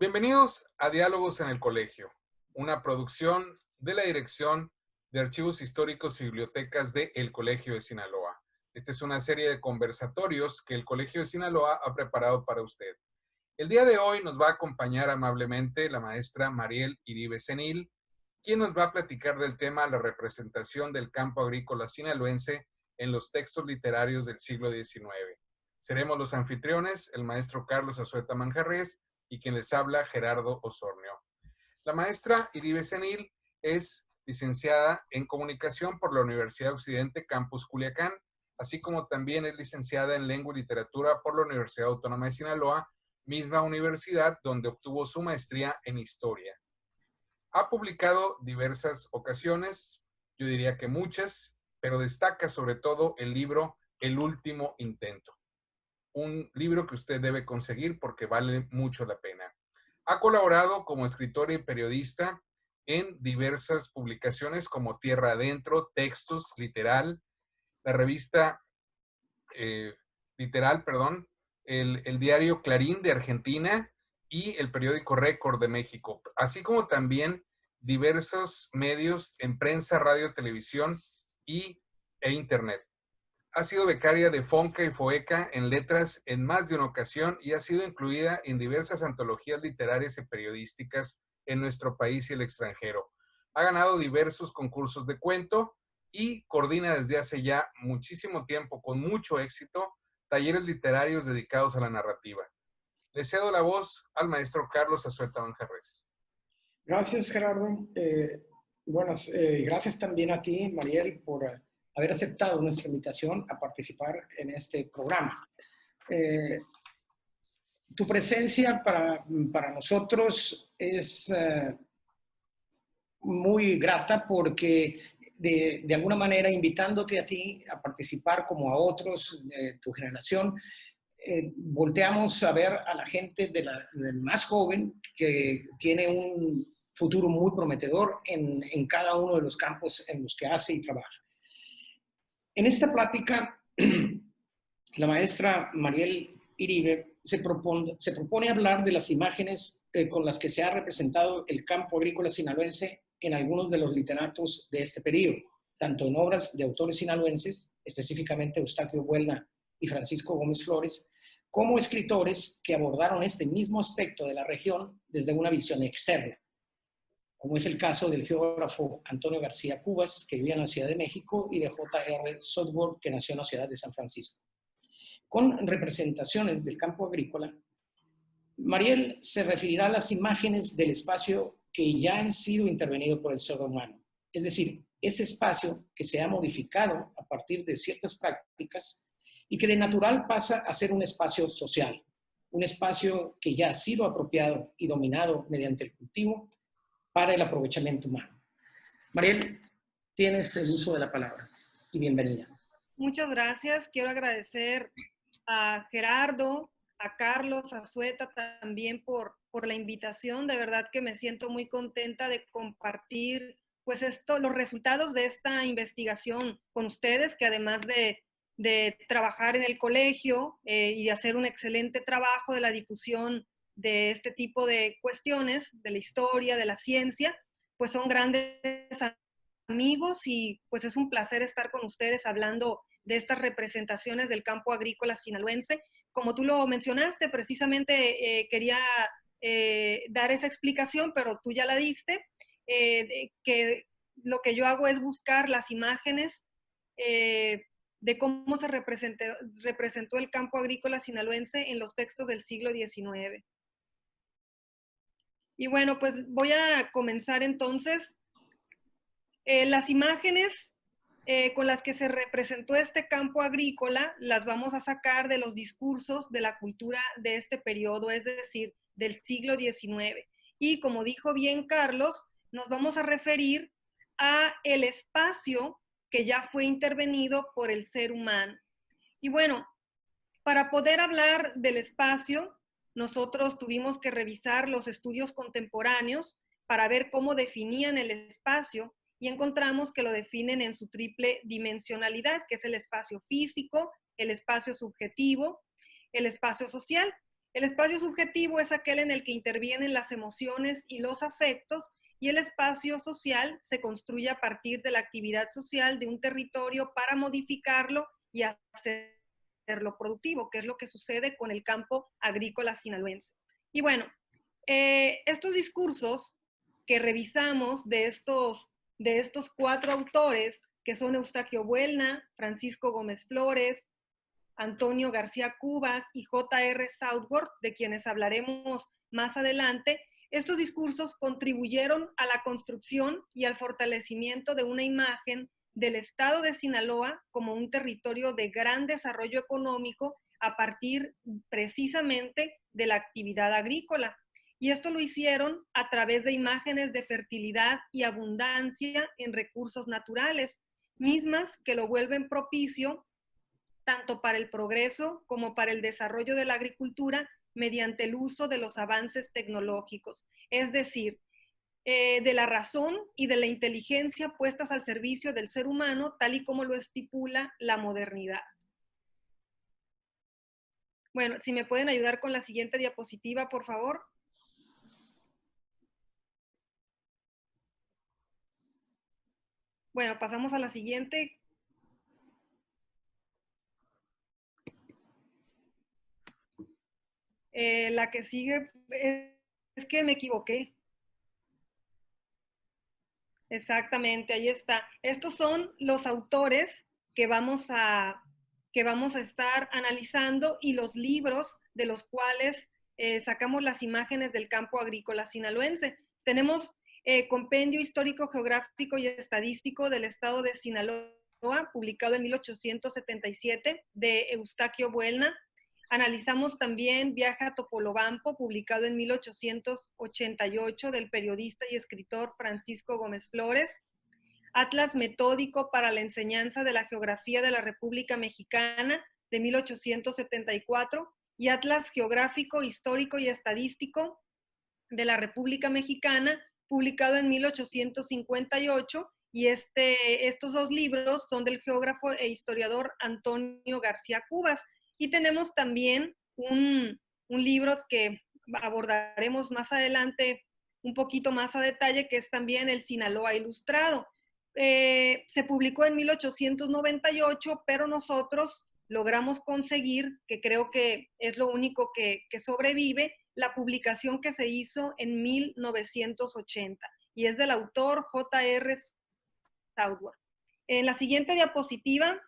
Bienvenidos a Diálogos en el Colegio, una producción de la Dirección de Archivos Históricos y Bibliotecas de El Colegio de Sinaloa. Esta es una serie de conversatorios que el Colegio de Sinaloa ha preparado para usted. El día de hoy nos va a acompañar amablemente la maestra Mariel Iribe Senil, quien nos va a platicar del tema la representación del campo agrícola sinaloense en los textos literarios del siglo XIX. Seremos los anfitriones, el maestro Carlos Azueta Manjarrés y quien les habla, Gerardo Osornio. La maestra Iribe Senil es licenciada en Comunicación por la Universidad Occidente Campus Culiacán, así como también es licenciada en Lengua y Literatura por la Universidad Autónoma de Sinaloa, misma universidad donde obtuvo su maestría en Historia. Ha publicado diversas ocasiones, yo diría que muchas, pero destaca sobre todo el libro El Último Intento. Un libro que usted debe conseguir porque vale mucho la pena. Ha colaborado como escritora y periodista en diversas publicaciones como Tierra Adentro, Textos, Literal, la revista Literal, perdón, el diario Clarín de Argentina y el periódico Récord de México, así como también diversos medios en prensa, radio, televisión e internet. Ha sido becaria de FONCA y FOECA en letras en más de una ocasión y ha sido incluida en diversas antologías literarias y periodísticas en nuestro país y el extranjero. Ha ganado diversos concursos de cuento y coordina desde hace ya muchísimo tiempo, con mucho éxito, talleres literarios dedicados a la narrativa. Le cedo la voz al maestro Carlos Azueta Manjarrés. Gracias, Gerardo. Gracias también a ti, Mariel, por haber aceptado nuestra invitación a participar en este programa. Tu presencia para nosotros es muy grata porque de alguna manera invitándote a ti a participar como a otros de tu generación, volteamos a ver a la gente del más joven que tiene un futuro muy prometedor en cada uno de los campos en los que hace y trabaja. En esta plática, la maestra Mariel Iribe se propone hablar de las imágenes con las que se ha representado el campo agrícola sinaloense en algunos de los literatos de este periodo, tanto en obras de autores sinaloenses, específicamente Eustaquio Buelna y Francisco Gómez Flores, como escritores que abordaron este mismo aspecto de la región desde una visión externa, como es el caso del geógrafo Antonio García Cubas, que vivía en la Ciudad de México, y de J.R. Southworth, que nació en la ciudad de San Francisco. Con representaciones del campo agrícola, Mariel se referirá a las imágenes del espacio que ya han sido intervenido por el ser humano, es decir, ese espacio que se ha modificado a partir de ciertas prácticas y que de natural pasa a ser un espacio social, un espacio que ya ha sido apropiado y dominado mediante el cultivo para el aprovechamiento humano. Mariel, tienes el uso de la palabra y bienvenida. Muchas gracias. Quiero agradecer a Gerardo, a Carlos, a Azueta también por la invitación. De verdad que me siento muy contenta de compartir pues los resultados de esta investigación con ustedes, que además de trabajar en el colegio y hacer un excelente trabajo de la difusión de este tipo de cuestiones, de la historia, de la ciencia, pues son grandes amigos y pues es un placer estar con ustedes hablando de estas representaciones del campo agrícola sinaloense. Como tú lo mencionaste, precisamente quería dar esa explicación, pero tú ya la diste, que lo que yo hago es buscar las imágenes de cómo se representó el campo agrícola sinaloense en los textos del siglo XIX. Y bueno, pues voy a comenzar entonces. Las imágenes con las que se representó este campo agrícola las vamos a sacar de los discursos de la cultura de este periodo, es decir, del siglo XIX. Y como dijo bien Carlos, nos vamos a referir a el espacio que ya fue intervenido por el ser humano. Y bueno, para poder hablar del espacio, nosotros tuvimos que revisar los estudios contemporáneos para ver cómo definían el espacio y encontramos que lo definen en su triple dimensionalidad, que es el espacio físico, el espacio subjetivo, el espacio social. El espacio subjetivo es aquel en el que intervienen las emociones y los afectos, y el espacio social se construye a partir de la actividad social de un territorio para modificarlo y hacerlo productivo, que es lo que sucede con el campo agrícola sinaloense. Y bueno, estos discursos que revisamos de estos 4 autores, que son Eustaquio Buelna, Francisco Gómez Flores, Antonio García Cubas y J.R. Southworth, de quienes hablaremos más adelante, estos discursos contribuyeron a la construcción y al fortalecimiento de una imagen del estado de Sinaloa como un territorio de gran desarrollo económico a partir precisamente de la actividad agrícola. Y esto lo hicieron a través de imágenes de fertilidad y abundancia en recursos naturales, mismas que lo vuelven propicio tanto para el progreso como para el desarrollo de la agricultura mediante el uso de los avances tecnológicos, es decir, de la razón y de la inteligencia puestas al servicio del ser humano, tal y como lo estipula la modernidad. Bueno, si me pueden ayudar con la siguiente diapositiva, por favor. Bueno, pasamos a la siguiente. La que sigue es que me equivoqué. Exactamente, ahí está. Estos son los autores que vamos a estar analizando y los libros de los cuales sacamos las imágenes del campo agrícola sinaloense. Tenemos Compendio Histórico, Geográfico y Estadístico del Estado de Sinaloa, publicado en 1877, de Eustaquio Buelna. Analizamos también Viaje a Topolobampo, publicado en 1888, del periodista y escritor Francisco Gómez Flores. Atlas Metódico para la Enseñanza de la Geografía de la República Mexicana, de 1874, y Atlas Geográfico, Histórico y Estadístico de la República Mexicana, publicado en 1858, y estos 2 libros son del geógrafo e historiador Antonio García Cubas. Y tenemos también un libro que abordaremos más adelante un poquito más a detalle, que es también el Sinaloa Ilustrado. Se publicó en 1898, pero nosotros logramos conseguir, que creo que es lo único que sobrevive, la publicación que se hizo en 1980, y es del autor J.R. Southworth. En la siguiente diapositiva,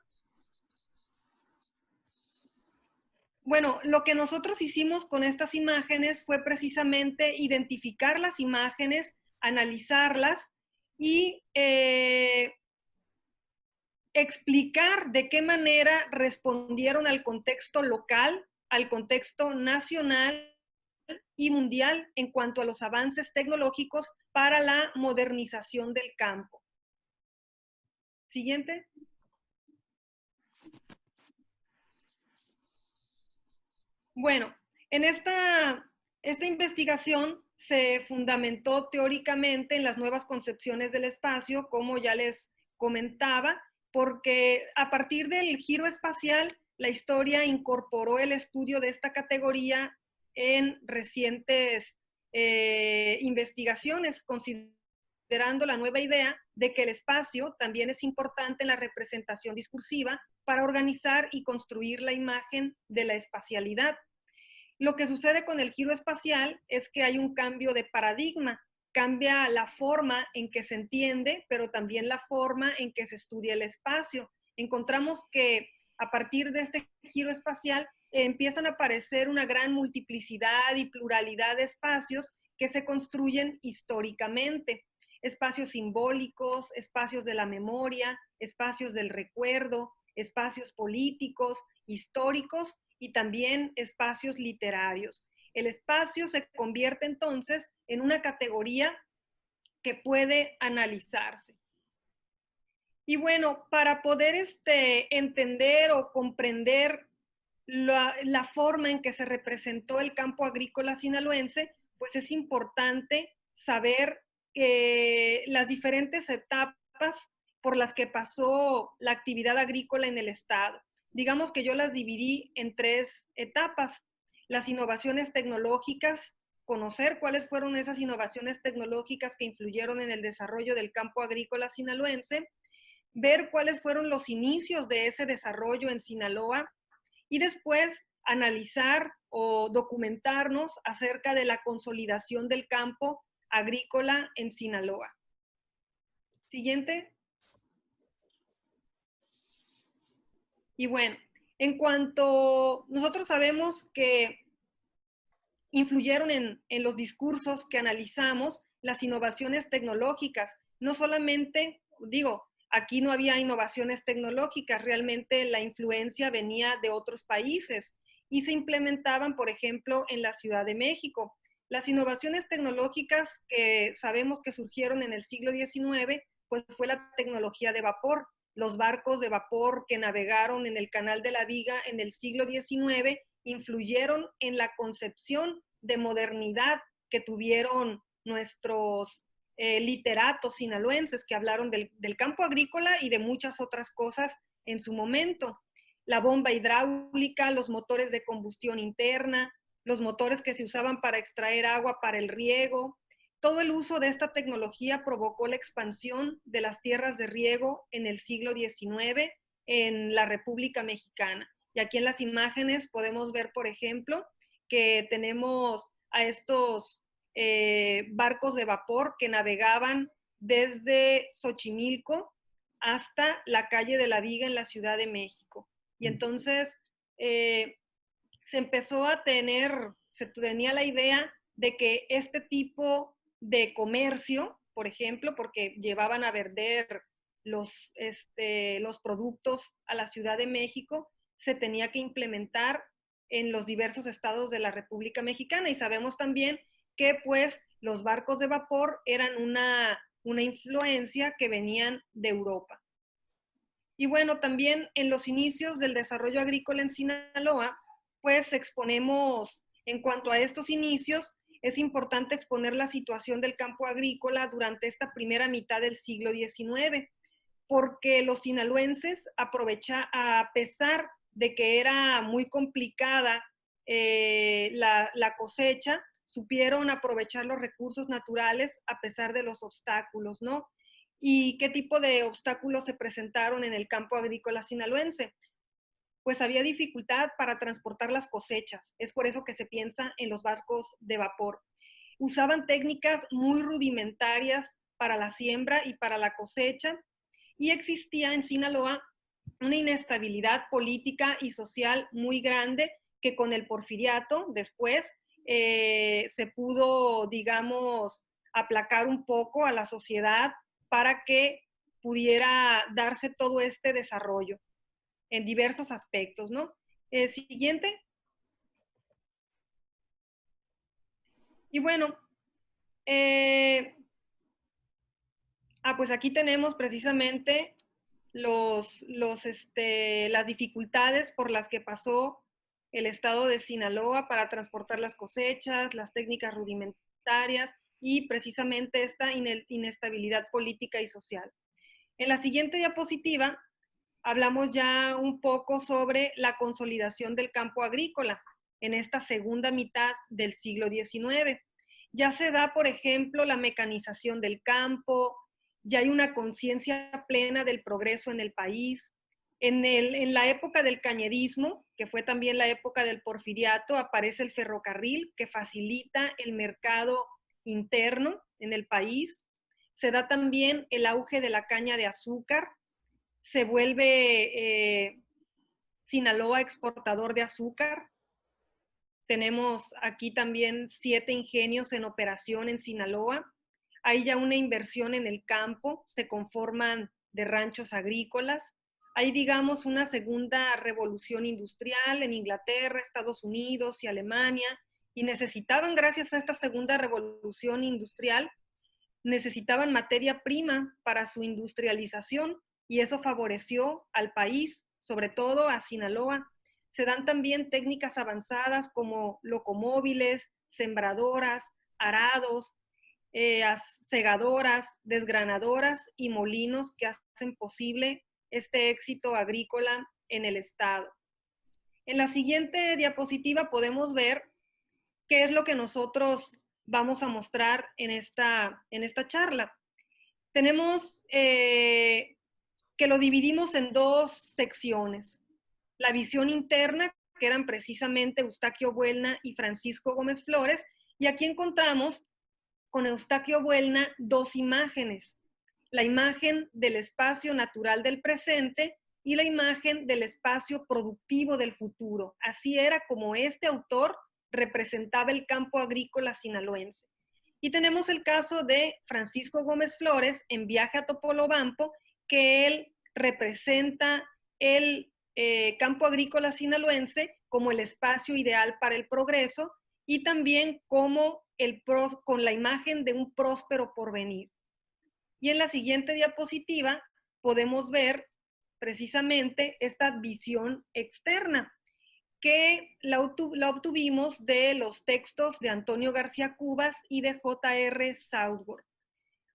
bueno, lo que nosotros hicimos con estas imágenes fue precisamente identificar las imágenes, analizarlas y explicar de qué manera respondieron al contexto local, al contexto nacional y mundial en cuanto a los avances tecnológicos para la modernización del campo. Siguiente. Bueno, en esta investigación se fundamentó teóricamente en las nuevas concepciones del espacio, como ya les comentaba, porque a partir del giro espacial, la historia incorporó el estudio de esta categoría en recientes investigaciones, considerando la nueva idea de que el espacio también es importante en la representación discursiva para organizar y construir la imagen de la espacialidad. Lo que sucede con el giro espacial es que hay un cambio de paradigma, cambia la forma en que se entiende, pero también la forma en que se estudia el espacio. Encontramos que a partir de este giro espacial empiezan a aparecer una gran multiplicidad y pluralidad de espacios que se construyen históricamente. Espacios simbólicos, espacios de la memoria, espacios del recuerdo, espacios políticos, históricos y también espacios literarios. El espacio se convierte entonces en una categoría que puede analizarse. Y bueno, para poder entender o comprender la forma en que se representó el campo agrícola sinaloense, pues es importante saber las diferentes etapas por las que pasó la actividad agrícola en el estado. Digamos que yo las dividí en 3 etapas. las innovaciones tecnológicas, conocer cuáles fueron esas innovaciones tecnológicas que influyeron en el desarrollo del campo agrícola sinaloense, ver cuáles fueron los inicios de ese desarrollo en Sinaloa y después analizar o documentarnos acerca de la consolidación del campo agrícola en Sinaloa. Siguiente. Y bueno, en cuanto nosotros sabemos que influyeron en los discursos que analizamos las innovaciones tecnológicas, no solamente, digo, aquí no había innovaciones tecnológicas, realmente la influencia venía de otros países y se implementaban, por ejemplo, en la Ciudad de México. Las innovaciones tecnológicas que sabemos que surgieron en el siglo XIX, pues fue la tecnología de vapor. Los barcos de vapor que navegaron en el Canal de la Viga en el siglo XIX influyeron en la concepción de modernidad que tuvieron nuestros literatos sinaloenses que hablaron del campo agrícola y de muchas otras cosas en su momento. La bomba hidráulica, los motores de combustión interna, los motores que se usaban para extraer agua para el riego. Todo el uso de esta tecnología provocó la expansión de las tierras de riego en el siglo XIX en la República Mexicana. Y aquí en las imágenes podemos ver, por ejemplo, que tenemos a estos barcos de vapor que navegaban desde Xochimilco hasta la calle de la Viga en la Ciudad de México. Y entonces se tenía la idea de que este tipo de comercio, por ejemplo, porque llevaban a vender los productos a la Ciudad de México, se tenía que implementar en los diversos estados de la República Mexicana. Y sabemos también que pues los barcos de vapor eran una influencia que venían de Europa. Y bueno, también en los inicios del desarrollo agrícola en Sinaloa, pues exponemos, en cuanto a estos inicios, es importante exponer la situación del campo agrícola durante esta primera mitad del siglo XIX, porque los sinaloenses a pesar de que era muy complicada la cosecha, supieron aprovechar los recursos naturales a pesar de los obstáculos, ¿no? ¿Y qué tipo de obstáculos se presentaron en el campo agrícola sinaloense? Pues había dificultad para transportar las cosechas. Es por eso que se piensa en los barcos de vapor. Usaban técnicas muy rudimentarias para la siembra y para la cosecha, y existía en Sinaloa una inestabilidad política y social muy grande que con el porfiriato después se pudo, digamos, aplacar un poco a la sociedad para que pudiera darse todo este desarrollo en diversos aspectos, ¿no? Siguiente. Y bueno, pues aquí tenemos precisamente las dificultades por las que pasó el estado de Sinaloa para transportar las cosechas, las técnicas rudimentarias y precisamente esta inestabilidad política y social. En la siguiente diapositiva hablamos ya un poco sobre la consolidación del campo agrícola en esta segunda mitad del siglo XIX. Ya se da, por ejemplo, la mecanización del campo, ya hay una conciencia plena del progreso en el país. En la época del cañerismo, que fue también la época del porfiriato, aparece el ferrocarril que facilita el mercado interno en el país. Se da también el auge de la caña de azúcar. Se vuelve Sinaloa exportador de azúcar. Tenemos aquí también 7 ingenios en operación en Sinaloa. Hay ya una inversión en el campo, se conforman de ranchos agrícolas. Hay, digamos, una segunda revolución industrial en Inglaterra, Estados Unidos y Alemania, y necesitaban, gracias a esta segunda revolución industrial, necesitaban materia prima para su industrialización, y eso favoreció al país, sobre todo a Sinaloa. Se dan también técnicas avanzadas como locomóviles, sembradoras, arados, segadoras, desgranadoras y molinos que hacen posible este éxito agrícola en el estado. En la siguiente diapositiva podemos ver qué es lo que nosotros vamos a mostrar en esta charla. Tenemos que lo dividimos en dos secciones. La visión interna, que eran precisamente Eustaquio Buelna y Francisco Gómez Flores, y aquí encontramos con Eustaquio Buelna dos imágenes: la imagen del espacio natural del presente y la imagen del espacio productivo del futuro. Así era como este autor representaba el campo agrícola sinaloense. Y tenemos el caso de Francisco Gómez Flores en Viaje a Topolobampo, que él representa el campo agrícola sinaloense como el espacio ideal para el progreso y también como con la imagen de un próspero porvenir. Y en la siguiente diapositiva podemos ver precisamente esta visión externa, que la obtuvimos de los textos de Antonio García Cubas y de J.R. Southworth.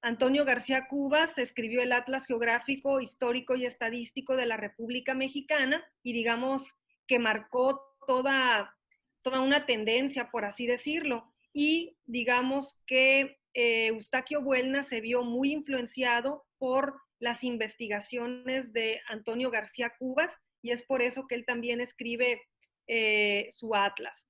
Antonio García Cubas escribió el Atlas Geográfico, Histórico y Estadístico de la República Mexicana y digamos que marcó toda una tendencia, por así decirlo. Y digamos que Eustaquio Buelna se vio muy influenciado por las investigaciones de Antonio García Cubas y es por eso que él también escribe su atlas.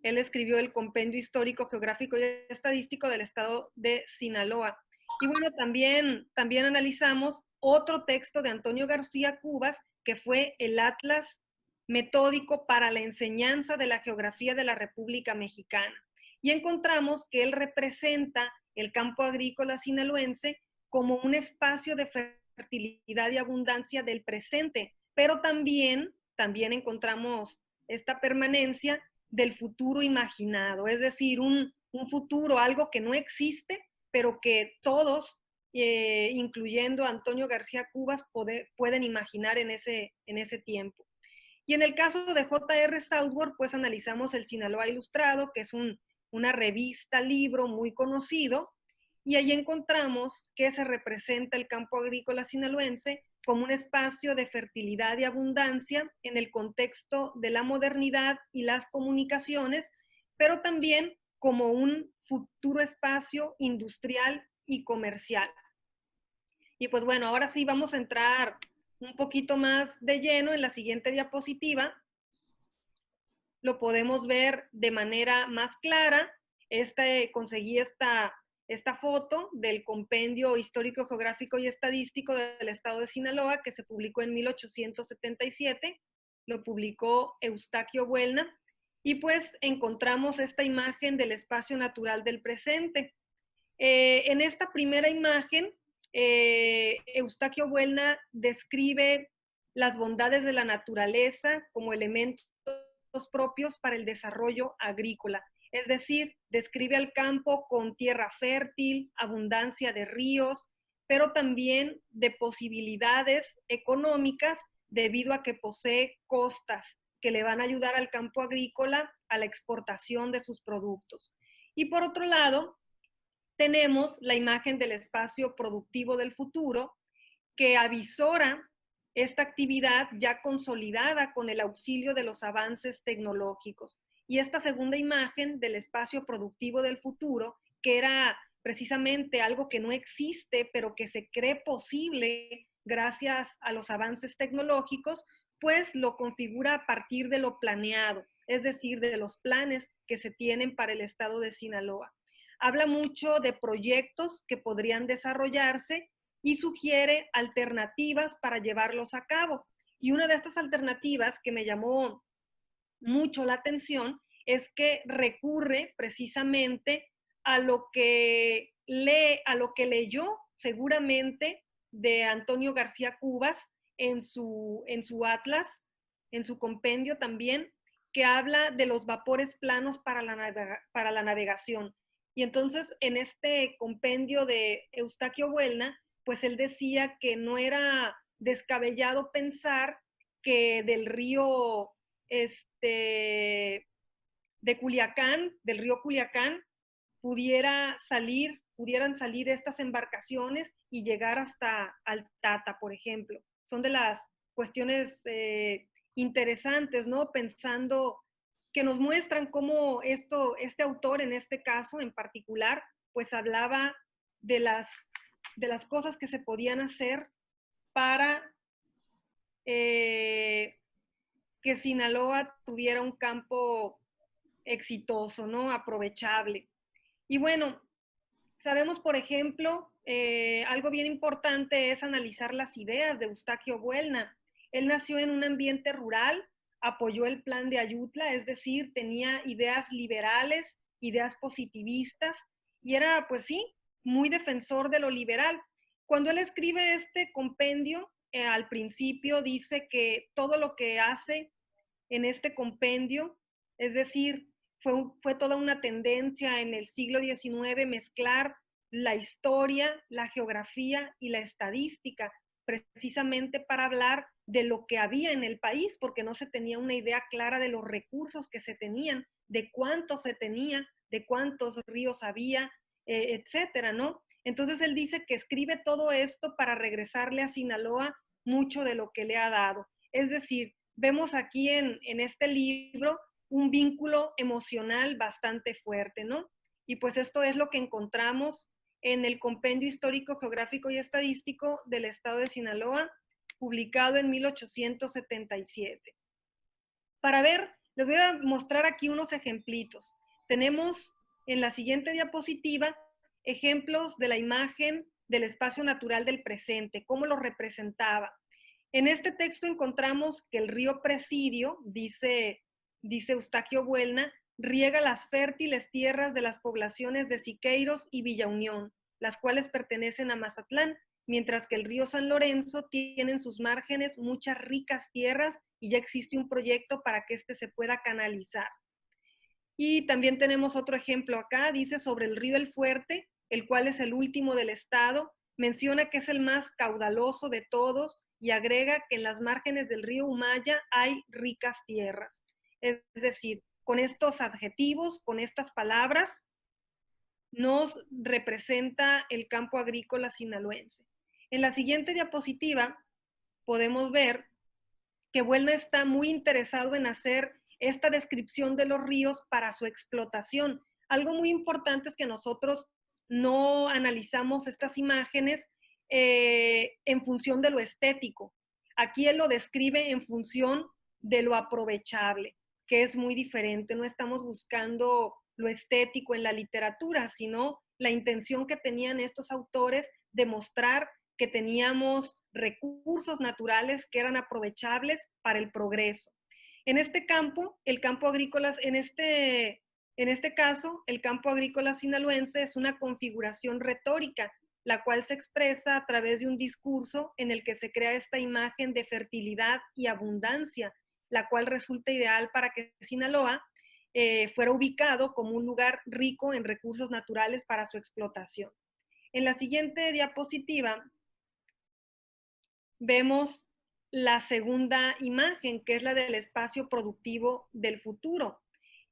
Él escribió el Compendio Histórico, Geográfico y Estadístico del Estado de Sinaloa. Y bueno, también analizamos otro texto de Antonio García Cubas, que fue el Atlas Metódico para la Enseñanza de la Geografía de la República Mexicana. Y encontramos que él representa el campo agrícola sinaloense como un espacio de fertilidad y abundancia del presente, pero también encontramos esta permanencia del futuro imaginado, es decir, un futuro, algo que no existe, pero que todos, incluyendo a Antonio García Cubas, pueden imaginar en ese tiempo. Y en el caso de J.R. Southworth, pues analizamos el Sinaloa Ilustrado, que es una revista, libro muy conocido, y ahí encontramos que se representa el campo agrícola sinaloense como un espacio de fertilidad y abundancia en el contexto de la modernidad y las comunicaciones, pero también como un futuro espacio industrial y comercial. Y pues bueno, ahora sí vamos a entrar un poquito más de lleno en la siguiente diapositiva. Lo podemos ver de manera más clara. Conseguí esta foto del Compendio Histórico, Geográfico y Estadístico del Estado de Sinaloa, que se publicó en 1877, lo publicó Eustaquio Buelna, y pues encontramos esta imagen del espacio natural del presente. En esta primera imagen, Eustaquio Buelna describe las bondades de la naturaleza como elementos propios para el desarrollo agrícola. Es decir, describe al campo con tierra fértil, abundancia de ríos, pero también de posibilidades económicas debido a que posee costas que le van a ayudar al campo agrícola a la exportación de sus productos. Y por otro lado, tenemos la imagen del espacio productivo del futuro que avisora esta actividad ya consolidada con el auxilio de los avances tecnológicos. Y esta segunda imagen del espacio productivo del futuro, que era precisamente algo que no existe, pero que se cree posible gracias a los avances tecnológicos, pues lo configura a partir de lo planeado, es decir, de los planes que se tienen para el estado de Sinaloa. Habla mucho de proyectos que podrían desarrollarse y sugiere alternativas para llevarlos a cabo. Y una de estas alternativas que me llamó mucho la atención es que recurre precisamente a lo que leyó seguramente de Antonio García Cubas en su atlas, en su compendio también, que habla de los vapores planos para la navegación. Y entonces en este compendio de Eustaquio Buelna, pues él decía que no era descabellado pensar que del río de Culiacán, del río Culiacán, pudieran salir estas embarcaciones y llegar hasta Altata, por ejemplo. Son de las cuestiones interesantes, ¿no? Pensando que nos muestran cómo este autor, en este caso en particular, pues hablaba de las cosas que se podían hacer para que Sinaloa tuviera un campo exitoso, ¿no? Aprovechable. Y bueno, sabemos, por ejemplo, algo bien importante es analizar las ideas de Eustaquio Buelna. Él nació en un ambiente rural, apoyó el plan de Ayutla, es decir, tenía ideas liberales, ideas positivistas, y era, pues sí, muy defensor de lo liberal. Cuando él escribe este compendio, al principio dice que todo lo que hace en este compendio, es decir, fue toda una tendencia en el siglo XIX mezclar la historia, la geografía y la estadística, precisamente para hablar de lo que había en el país, porque no se tenía una idea clara de los recursos que se tenían, de cuánto se tenía, de cuántos ríos había, etcétera, ¿no? Entonces él dice que escribe todo esto para regresarle a Sinaloa mucho de lo que le ha dado. Es decir, vemos aquí en este libro un vínculo emocional bastante fuerte, ¿no? Y pues esto es lo que encontramos en el Compendio Histórico, Geográfico y Estadístico del Estado de Sinaloa, publicado en 1877. Para ver, les voy a mostrar aquí unos ejemplitos. Tenemos en la siguiente diapositiva ejemplos de la imagen del espacio natural del presente, cómo lo representaba. En este texto encontramos que el río Presidio, dice Eustaquio Buelna, riega las fértiles tierras de las poblaciones de Siqueiros y Villa Unión, las cuales pertenecen a Mazatlán, mientras que el río San Lorenzo tiene en sus márgenes muchas ricas tierras y ya existe un proyecto para que éste se pueda canalizar. Y también tenemos otro ejemplo acá, dice sobre el río El Fuerte, el cual es el último del estado, menciona que es el más caudaloso de todos y agrega que en las márgenes del río Humaya hay ricas tierras. Es decir, con estos adjetivos, con estas palabras, nos representa el campo agrícola sinaloense. En la siguiente diapositiva podemos ver que Buelna está muy interesado en hacer esta descripción de los ríos para su explotación. Algo muy importante es que nosotros no analizamos estas imágenes en función de lo estético. Aquí él lo describe en función de lo aprovechable, que es muy diferente. No estamos buscando lo estético en la literatura, sino la intención que tenían estos autores de mostrar que teníamos recursos naturales que eran aprovechables para el progreso. En este campo, el campo agrícola, en este caso, el campo agrícola sinaloense es una configuración retórica, la cual se expresa a través de un discurso en el que se crea esta imagen de fertilidad y abundancia, la cual resulta ideal para que Sinaloa fuera ubicado como un lugar rico en recursos naturales para su explotación. En la siguiente diapositiva vemos la segunda imagen, que es la del espacio productivo del futuro.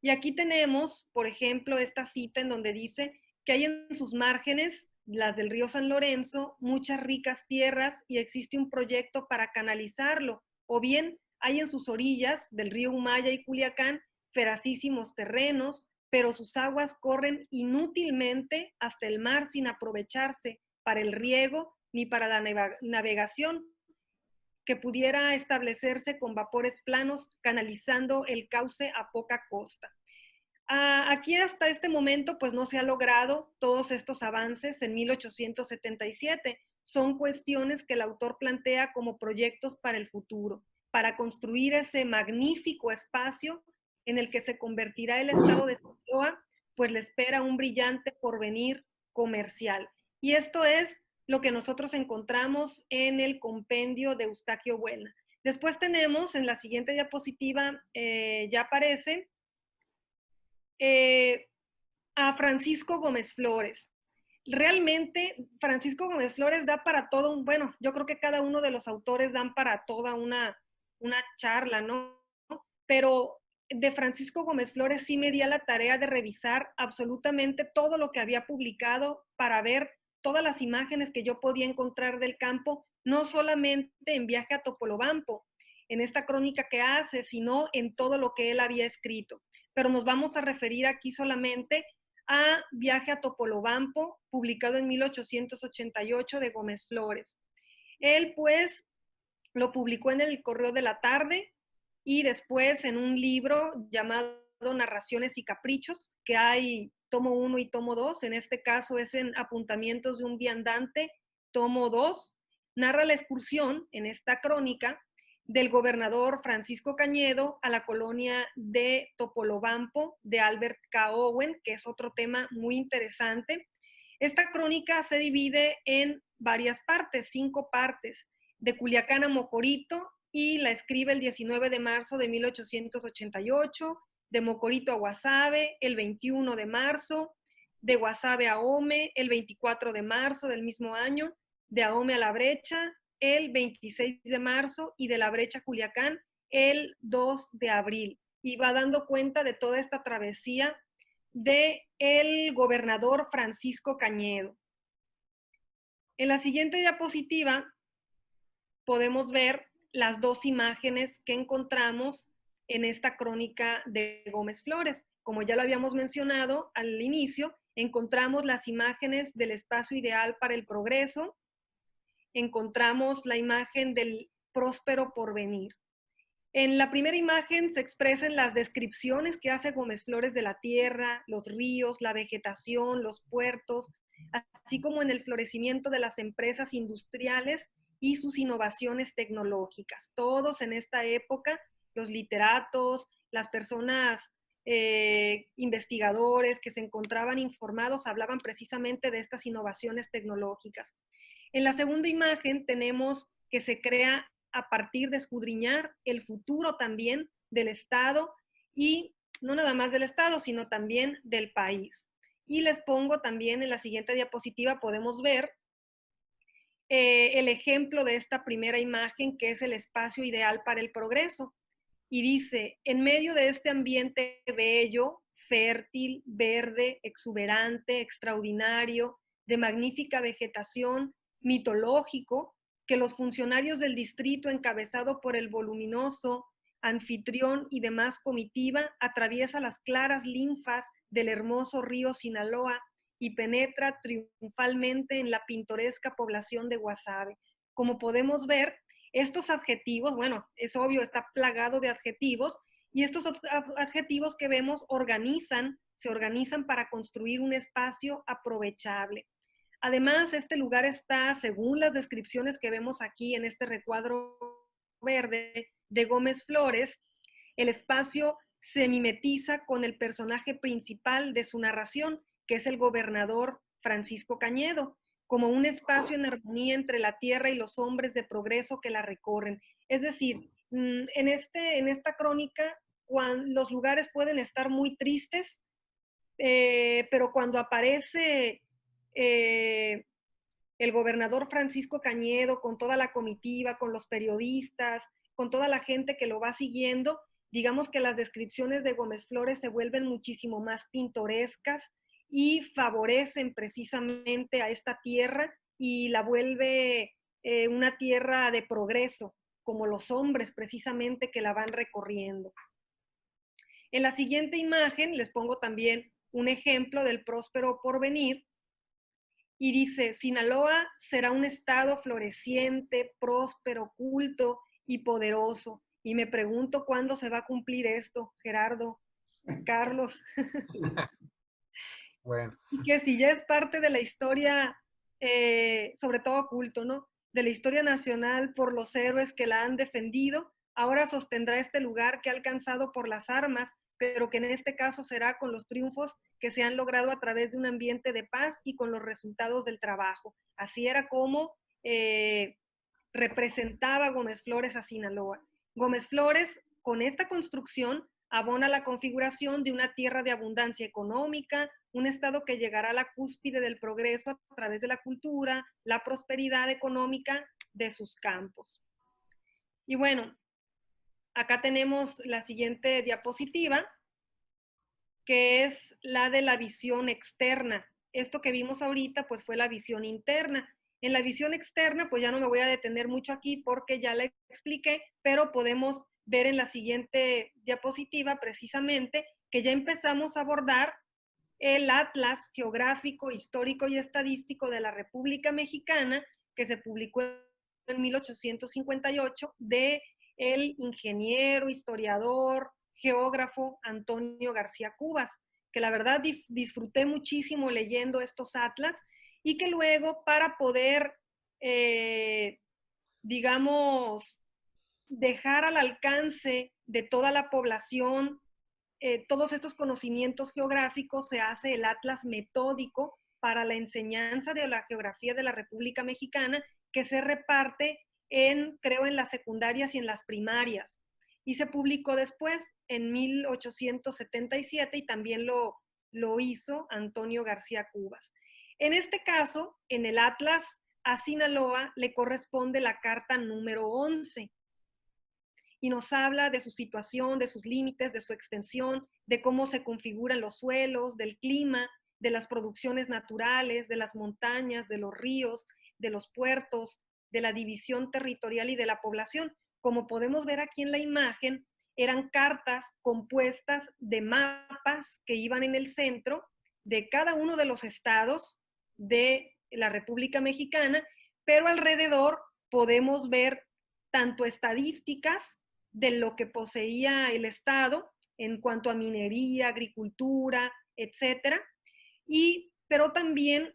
Y aquí tenemos, por ejemplo, esta cita en donde dice que hay en sus márgenes, las del río San Lorenzo, muchas ricas tierras y existe un proyecto para canalizarlo. O bien hay en sus orillas del río Humaya y Culiacán feracísimos terrenos, pero sus aguas corren inútilmente hasta el mar sin aprovecharse para el riego ni para la navegación, que pudiera establecerse con vapores planos, canalizando el cauce a poca costa. Aquí hasta este momento pues no se ha logrado todos estos avances en 1877. Son cuestiones que el autor plantea como proyectos para el futuro, para construir ese magnífico espacio en el que se convertirá el estado de Sinaloa, pues le espera un brillante porvenir comercial. Y esto es lo que nosotros encontramos en el compendio de Eustaquio Buelna. Después tenemos, en la siguiente diapositiva, ya aparece, a Francisco Gómez Flores. Realmente, Francisco Gómez Flores da para todo un, bueno, yo creo que cada uno de los autores dan para toda una charla, ¿no? Pero de Francisco Gómez Flores sí me di a la tarea de revisar absolutamente todo lo que había publicado para ver todas las imágenes que yo podía encontrar del campo, no solamente en Viaje a Topolobampo. en esta crónica que hace, sino en todo lo que él había escrito. Pero nos vamos a referir aquí solamente a Viaje a Topolobampo, publicado en 1888 de Gómez Flores. Él, pues, lo publicó en el Correo de la Tarde y después en un libro llamado Narraciones y Caprichos, que hay tomo 1 y tomo 2, en este caso es en Apuntamientos de un Viandante, tomo 2, narra la excursión en esta crónica del gobernador Francisco Cañedo a la colonia de Topolobampo de Albert K. Owen, que es otro tema muy interesante. Esta crónica se divide en varias partes, 5 partes, de Culiacán a Mocorito, y la escribe el 19 de marzo de 1888, de Mocorito a Guasave el 21 de marzo, de Guasave a Ahome el 24 de marzo del mismo año, de Ahome a La Brecha el 26 de marzo y de La Brecha a Culiacán el 2 de abril. Y va dando cuenta de toda esta travesía del gobernador Francisco Cañedo. En la siguiente diapositiva podemos ver las 2 imágenes que encontramos en esta crónica de Gómez Flores. Como ya lo habíamos mencionado al inicio, encontramos las imágenes del espacio ideal para el progreso, encontramos la imagen del próspero porvenir. En la primera imagen se expresan las descripciones que hace Gómez Flores de la tierra, los ríos, la vegetación, los puertos, así como en el florecimiento de las empresas industriales y sus innovaciones tecnológicas. Todos en esta época, los literatos, las personas investigadores que se encontraban informados, hablaban precisamente de estas innovaciones tecnológicas. En la segunda imagen tenemos que se crea a partir de escudriñar el futuro también del Estado, y no nada más del Estado, sino también del país. Y les pongo también en la siguiente diapositiva, podemos ver el ejemplo de esta primera imagen, que es el espacio ideal para el progreso. Y dice, en medio de este ambiente bello, fértil, verde, exuberante, extraordinario, de magnífica vegetación, mitológico, que los funcionarios del distrito, encabezado por el voluminoso anfitrión y demás comitiva, atraviesa las claras linfas del hermoso río Sinaloa y penetra triunfalmente en la pintoresca población de Guasave. Como podemos ver, estos adjetivos, bueno, es obvio, está plagado de adjetivos, y estos adjetivos que vemos se organizan para construir un espacio aprovechable. Además, este lugar está, según las descripciones que vemos aquí en este recuadro verde de Gómez Flores, el espacio se mimetiza con el personaje principal de su narración, que es el gobernador Francisco Cañedo, como un espacio en armonía entre la tierra y los hombres de progreso que la recorren. Es decir, en esta crónica, los lugares pueden estar muy tristes, pero cuando aparece el gobernador Francisco Cañedo con toda la comitiva, con los periodistas, con toda la gente que lo va siguiendo, digamos que las descripciones de Gómez Flores se vuelven muchísimo más pintorescas y favorecen precisamente a esta tierra y la vuelve una tierra de progreso, como los hombres precisamente que la van recorriendo. En la siguiente imagen les pongo también un ejemplo del próspero porvenir, y dice, Sinaloa será un estado floreciente, próspero, culto y poderoso. Y me pregunto cuándo se va a cumplir esto, Gerardo, Carlos. Bueno. Y que si ya es parte de la historia, sobre todo culto, ¿no? De la historia nacional por los héroes que la han defendido, ahora sostendrá este lugar que ha alcanzado por las armas, pero que en este caso será con los triunfos que se han logrado a través de un ambiente de paz y con los resultados del trabajo. Así era como representaba Gómez Flores a Sinaloa. Gómez Flores, con esta construcción, abona la configuración de una tierra de abundancia económica, un estado que llegará a la cúspide del progreso a través de la cultura, la prosperidad económica de sus campos. Y bueno, acá tenemos la siguiente diapositiva, que es la de la visión externa. Esto que vimos ahorita, pues fue la visión interna. En la visión externa, pues ya no me voy a detener mucho aquí porque ya la expliqué, pero podemos ver en la siguiente diapositiva precisamente que ya empezamos a abordar el Atlas Geográfico, Histórico y Estadístico de la República Mexicana, que se publicó en 1858 de el ingeniero, historiador, geógrafo Antonio García Cubas, que la verdad disfruté muchísimo leyendo estos atlas y que luego para poder, digamos, dejar al alcance de toda la población todos estos conocimientos geográficos, se hace el atlas metódico para la enseñanza de la geografía de la República Mexicana, que se reparte creo, en las secundarias y en las primarias. Y se publicó después, en 1877, y también lo hizo Antonio García Cubas. En este caso, en el Atlas a Sinaloa le corresponde la carta número 11, y nos habla de su situación, de sus límites, de su extensión, de cómo se configuran los suelos, del clima, de las producciones naturales, de las montañas, de los ríos, de los puertos, de la división territorial y de la población. Como podemos ver aquí en la imagen, eran cartas compuestas de mapas que iban en el centro de cada uno de los estados de la República Mexicana, pero alrededor podemos ver tanto estadísticas de lo que poseía el Estado en cuanto a minería, agricultura, etcétera, pero también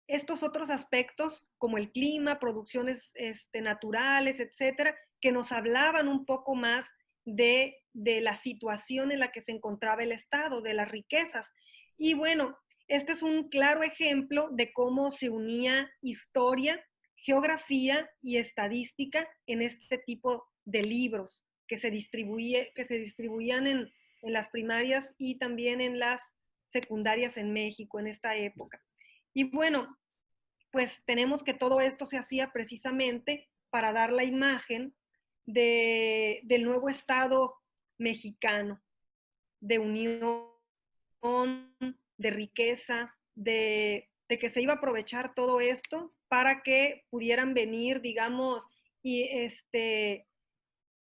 estos otros aspectos como el clima, producciones naturales, etcétera, que nos hablaban un poco más de la situación en la que se encontraba el Estado, de las riquezas. Y bueno, este es un claro ejemplo de cómo se unía historia, geografía y estadística en este tipo de libros que se distribuían en las primarias y también en las secundarias en México en esta época. Y bueno, pues tenemos que todo esto se hacía precisamente para dar la imagen del nuevo Estado mexicano, de unión, de riqueza, de que se iba a aprovechar todo esto para que pudieran venir, digamos, y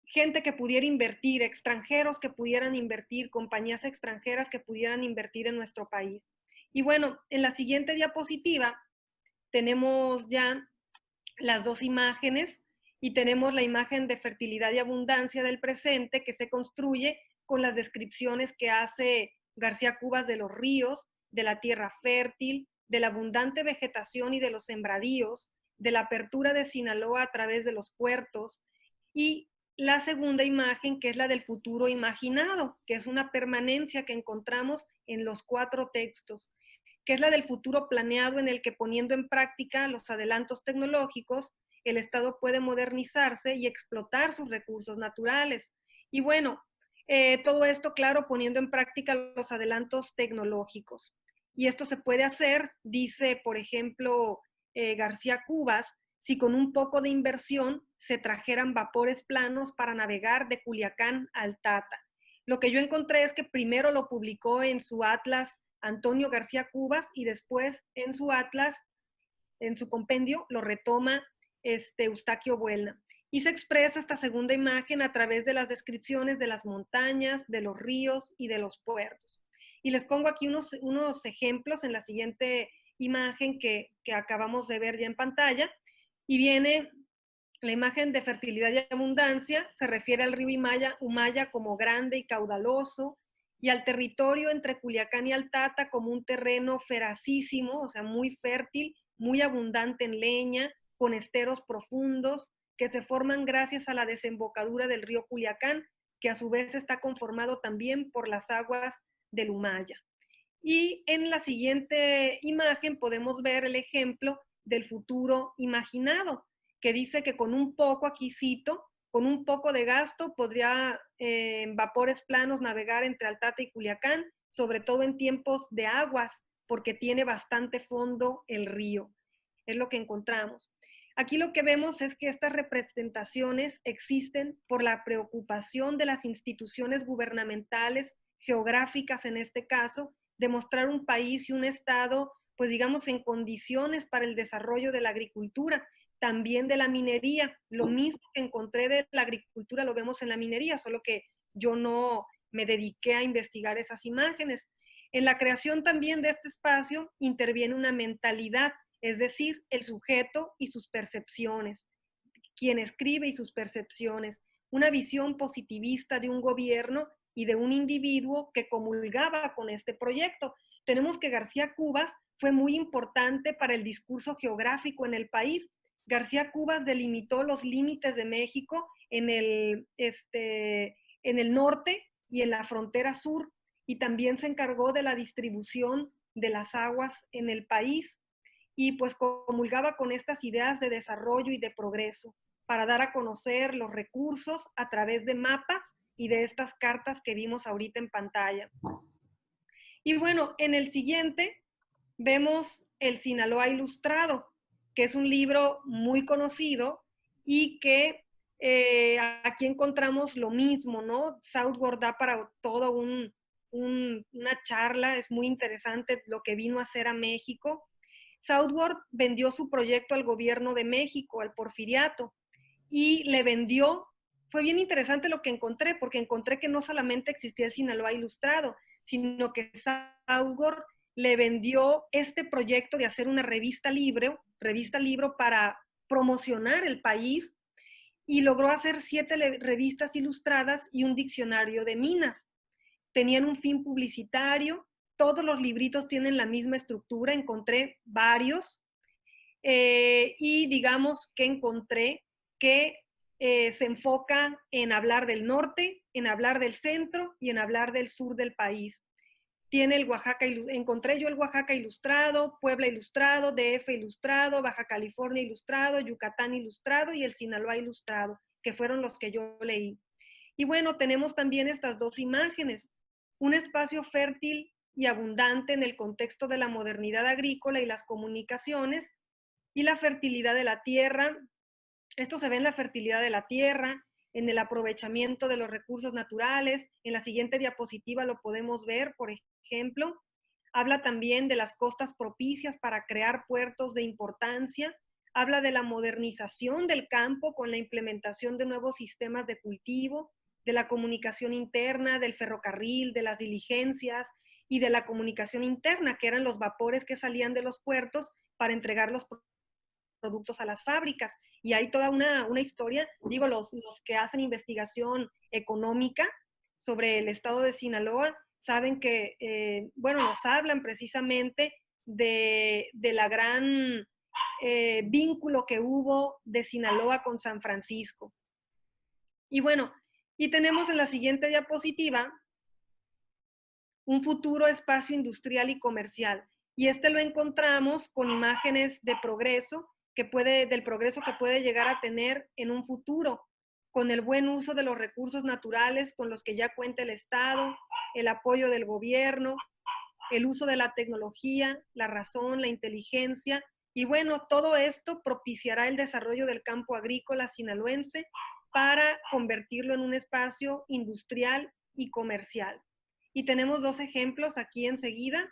gente que pudiera invertir, extranjeros que pudieran invertir, compañías extranjeras que pudieran invertir en nuestro país. Y bueno, en la siguiente diapositiva tenemos ya las dos imágenes y tenemos la imagen de fertilidad y abundancia del presente que se construye con las descripciones que hace García Cubas de los ríos, de la tierra fértil, de la abundante vegetación y de los sembradíos, de la apertura de Sinaloa a través de los puertos, y la segunda imagen, que es la del futuro imaginado, que es una permanencia que encontramos en los 4 textos, que es la del futuro planeado en el que, poniendo en práctica los adelantos tecnológicos, el Estado puede modernizarse y explotar sus recursos naturales. Y bueno, todo esto, claro, poniendo en práctica los adelantos tecnológicos. Y esto se puede hacer, dice, por ejemplo, García Cubas, si con un poco de inversión se trajeran vapores planos para navegar de Culiacán al Tata. Lo que yo encontré es que primero lo publicó en su Atlas Antonio García Cubas y después en su Atlas, en su compendio, lo retoma Eustaquio Buelna. Y se expresa esta segunda imagen a través de las descripciones de las montañas, de los ríos y de los puertos. Y les pongo aquí unos ejemplos en la siguiente imagen que acabamos de ver ya en pantalla. Y viene la imagen de fertilidad y abundancia, se refiere al río Humaya como grande y caudaloso, y al territorio entre Culiacán y Altata como un terreno feracísimo, o sea, muy fértil, muy abundante en leña, con esteros profundos, que se forman gracias a la desembocadura del río Culiacán, que a su vez está conformado también por las aguas del Humaya. Y en la siguiente imagen podemos ver el ejemplo del futuro imaginado, que dice que con un poco, aquí cito, con un poco de gasto podría en vapores planos navegar entre Altata y Culiacán, sobre todo en tiempos de aguas, porque tiene bastante fondo el río. Es lo que encontramos. Aquí lo que vemos es que estas representaciones existen por la preocupación de las instituciones gubernamentales, geográficas en este caso, de mostrar un país y un estado pues digamos, en condiciones para el desarrollo de la agricultura, también de la minería. Lo mismo que encontré de la agricultura lo vemos en la minería, solo que yo no me dediqué a investigar esas imágenes. En la creación también de este espacio interviene una mentalidad, es decir, el sujeto y sus percepciones, quien escribe y sus percepciones, una visión positivista de un gobierno y de un individuo que comulgaba con este proyecto. Tenemos que García Cubas fue muy importante para el discurso geográfico en el país. García Cubas delimitó los límites de México en el norte y en la frontera sur, y también se encargó de la distribución de las aguas en el país, y pues comulgaba con estas ideas de desarrollo y de progreso para dar a conocer los recursos a través de mapas y de estas cartas que vimos ahorita en pantalla. Y bueno, en el siguiente vemos el Sinaloa Ilustrado, que es un libro muy conocido y que aquí encontramos lo mismo, ¿no? Southworth da para todo una charla, es muy interesante lo que vino a hacer a México. Southworth vendió su proyecto al gobierno de México, al Porfiriato, y le vendió, fue bien interesante lo que encontré, porque encontré que no solamente existía el Sinaloa Ilustrado, sino que Southworth le vendió este proyecto de hacer una revista libro para promocionar el país, y logró hacer 7 revistas ilustradas y un diccionario de minas. Tenían un fin publicitario, todos los libritos tienen la misma estructura, encontré varios, y digamos que encontré que se enfocan en hablar del norte, en hablar del centro y en hablar del sur del país. Tiene el Oaxaca, encontré yo el Oaxaca Ilustrado, Puebla Ilustrado, DF Ilustrado, Baja California Ilustrado, Yucatán Ilustrado y el Sinaloa Ilustrado, que fueron los que yo leí. Y bueno, tenemos también estas dos imágenes, un espacio fértil y abundante en el contexto de la modernidad agrícola y las comunicaciones, y la fertilidad de la tierra. Esto se ve en la fertilidad de la tierra, en el aprovechamiento de los recursos naturales. En la siguiente diapositiva lo podemos ver, por ejemplo. Habla también de las costas propicias para crear puertos de importancia. Habla de la modernización del campo con la implementación de nuevos sistemas de cultivo, de la comunicación interna, del ferrocarril, de las diligencias y de la comunicación interna, que eran los vapores que salían de los puertos para entregar los productos a las fábricas. Y hay toda una historia, digo, los que hacen investigación económica sobre el estado de Sinaloa saben que, bueno, nos hablan precisamente de la gran vínculo que hubo de Sinaloa con San Francisco. Y bueno, y tenemos en la siguiente diapositiva un futuro espacio industrial y comercial. Y lo encontramos con imágenes de progreso del progreso que puede llegar a tener en un futuro, con el buen uso de los recursos naturales con los que ya cuenta el Estado, el apoyo del gobierno, el uso de la tecnología, la razón, la inteligencia, y bueno, todo esto propiciará el desarrollo del campo agrícola sinaloense para convertirlo en un espacio industrial y comercial. Y tenemos dos ejemplos aquí enseguida,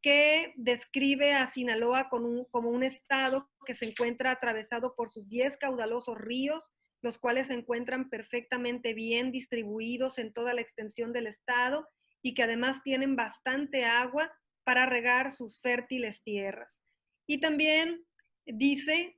que describe a Sinaloa como un estado que se encuentra atravesado por sus 10 caudalosos ríos, los cuales se encuentran perfectamente bien distribuidos en toda la extensión del estado y que además tienen bastante agua para regar sus fértiles tierras. Y también dice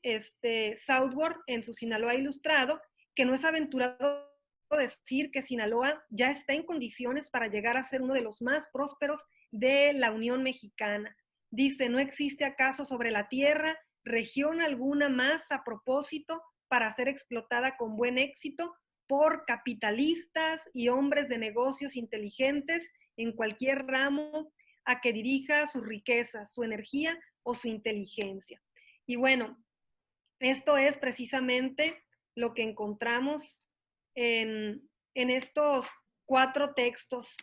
Southworth en su Sinaloa Ilustrado que no es aventurado decir que Sinaloa ya está en condiciones para llegar a ser uno de los más prósperos de la Unión Mexicana. Dice, ¿no existe acaso sobre la tierra región alguna más a propósito para ser explotada con buen éxito por capitalistas y hombres de negocios inteligentes en cualquier ramo a que dirija sus riquezas, su energía o su inteligencia? Y bueno, esto es precisamente lo que encontramos en estos 4 textos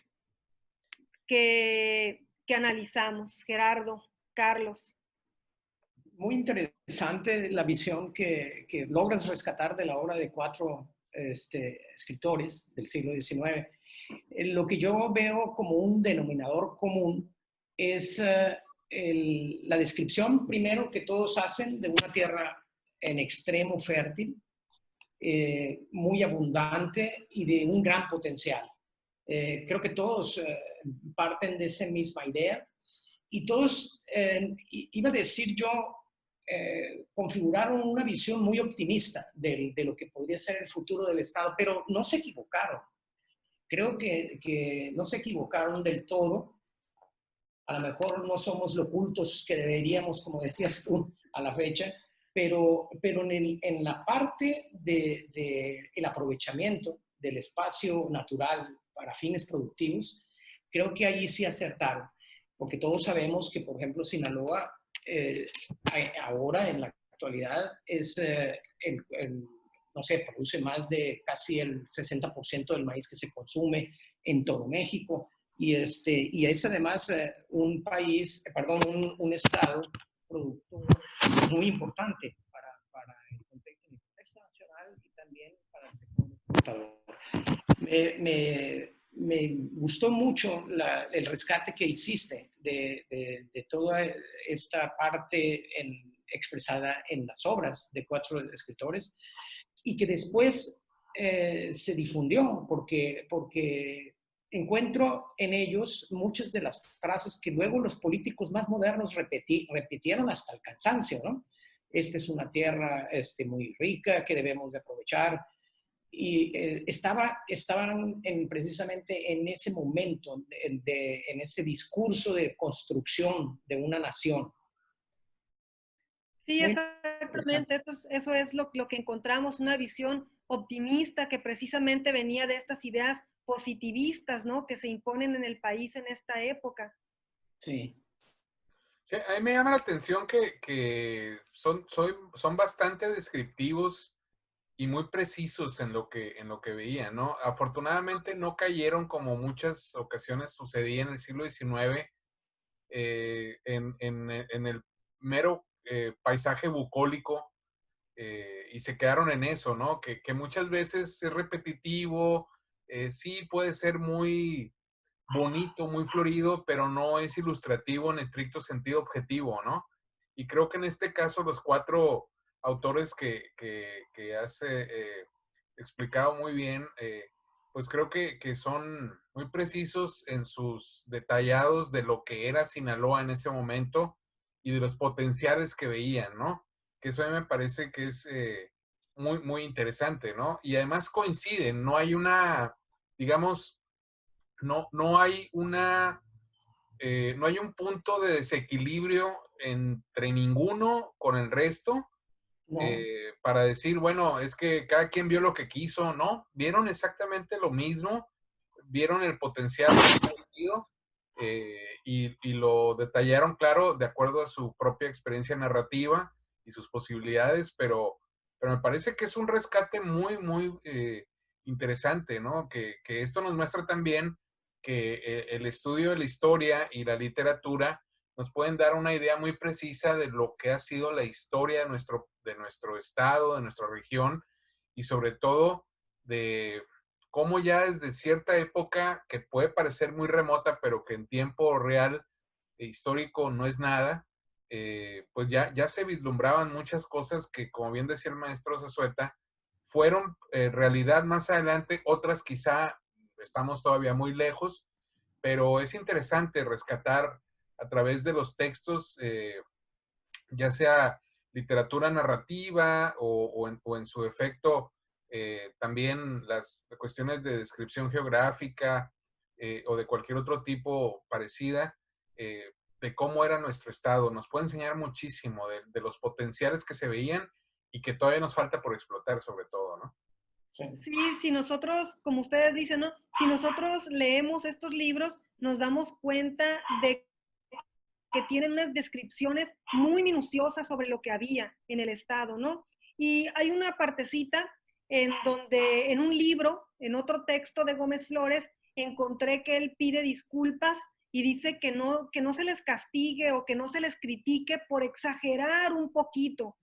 que analizamos, Gerardo, Carlos. Muy interesante la visión que logras rescatar de la obra de 4 escritores del siglo XIX. Lo que yo veo como un denominador común es la descripción primero que todos hacen de una tierra en extremo fértil, muy abundante y de un gran potencial. Creo que todos parten de esa misma idea y todos, iba a decir yo, configuraron una visión muy optimista de lo que podría ser el futuro del Estado, pero no se equivocaron. Creo que no se equivocaron del todo. A lo mejor no somos lo cultos que deberíamos, como decías tú, a la fecha, pero en la parte del aprovechamiento del espacio natural para fines productivos, creo que ahí sí acertaron, porque todos sabemos que, por ejemplo, Sinaloa, ahora en la actualidad, es no sé, produce más de casi el 60% del maíz que se consume en todo México. Y es además un país, perdón, un estado productor muy importante para el contexto nacional y también para el sector exportador. Me gustó mucho el rescate que hiciste de toda esta parte expresada en las obras de 4 escritores y que después se difundió porque encuentro en ellos muchas de las frases que luego los políticos más modernos repitieron hasta el cansancio, ¿no? Esta es una tierra muy rica que debemos de aprovechar. Y estaban precisamente en ese momento, en ese discurso de construcción de una nación. Sí, exactamente. Eso es lo que encontramos, una visión optimista que precisamente venía de estas ideas positivistas, ¿no? Que se imponen en el país en esta época. Sí. Sí, a mí me llama la atención que son bastante descriptivos y muy precisos en lo que veían, ¿no? Afortunadamente no cayeron como muchas ocasiones sucedía en el siglo XIX en el mero paisaje bucólico y se quedaron en eso, ¿no? Que muchas veces es repetitivo, sí puede ser muy bonito, muy florido, pero no es ilustrativo en estricto sentido objetivo, ¿no? Y creo que en este caso los 4 autores que has explicado muy bien, pues creo que son muy precisos en sus detallados de lo que era Sinaloa en ese momento y de los potenciales que veían, ¿no? Que eso a mí me parece que es muy, muy interesante, ¿no? Y además coinciden, no hay una, digamos, no hay no hay un punto de desequilibrio entre ninguno con el resto No. para decir, bueno, es que cada quien vio lo que quiso, ¿no? Vieron exactamente lo mismo, vieron el potencial y lo detallaron, claro, de acuerdo a su propia experiencia narrativa y sus posibilidades, pero me parece que es un rescate muy, muy interesante, ¿no? Que esto nos muestra también que el estudio de la historia y la literatura nos pueden dar una idea muy precisa de lo que ha sido la historia de nuestro estado, de nuestra región y sobre todo de cómo ya desde cierta época que puede parecer muy remota, pero que en tiempo real e histórico no es nada, pues ya se vislumbraban muchas cosas que, como bien decía el maestro Zazueta, fueron realidad más adelante, otras quizá estamos todavía muy lejos, pero es interesante rescatar a través de los textos, ya sea literatura narrativa o en su efecto también las cuestiones de descripción geográfica o de cualquier otro tipo parecida de cómo era nuestro estado. Nos puede enseñar muchísimo de los potenciales que se veían y que todavía nos falta por explotar sobre todo, ¿no? Sí, si nosotros, como ustedes dicen, ¿no? Si nosotros leemos estos libros, nos damos cuenta de que tienen unas descripciones muy minuciosas sobre lo que había en el estado, ¿no? Y hay una partecita en donde, en un libro, en otro texto de Gómez Flores, encontré que él pide disculpas y dice que no se les castigue o que no se les critique por exagerar un poquito,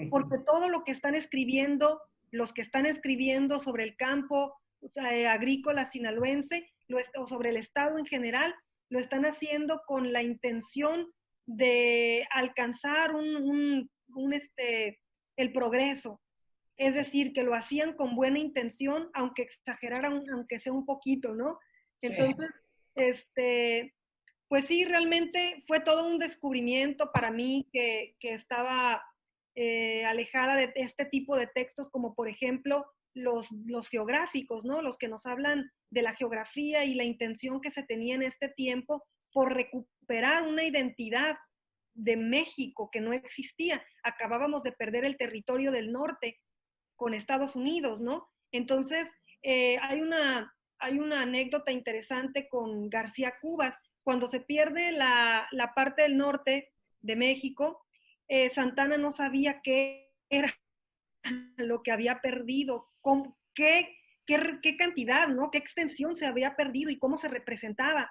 porque todo lo que están escribiendo, los que están escribiendo sobre el campo, o sea, agrícola sinaloense, o sobre el estado en general, lo están haciendo con la intención de alcanzar el progreso. Es decir, que lo hacían con buena intención, aunque exageraran, aunque sea un poquito, ¿no? Sí. Entonces, pues sí, realmente fue todo un descubrimiento para mí que estaba alejada de este tipo de textos, como por ejemplo los geográficos, ¿no? Los que nos hablan de la geografía y la intención que se tenía en este tiempo por recuperar una identidad de México que no existía. Acabábamos de perder el territorio del norte con Estados Unidos, ¿no? Entonces, hay una anécdota interesante con García Cubas. Cuando se pierde la parte del norte de México, Santana no sabía qué era lo que había perdido, con qué cantidad, ¿no? Qué extensión se había perdido y cómo se representaba.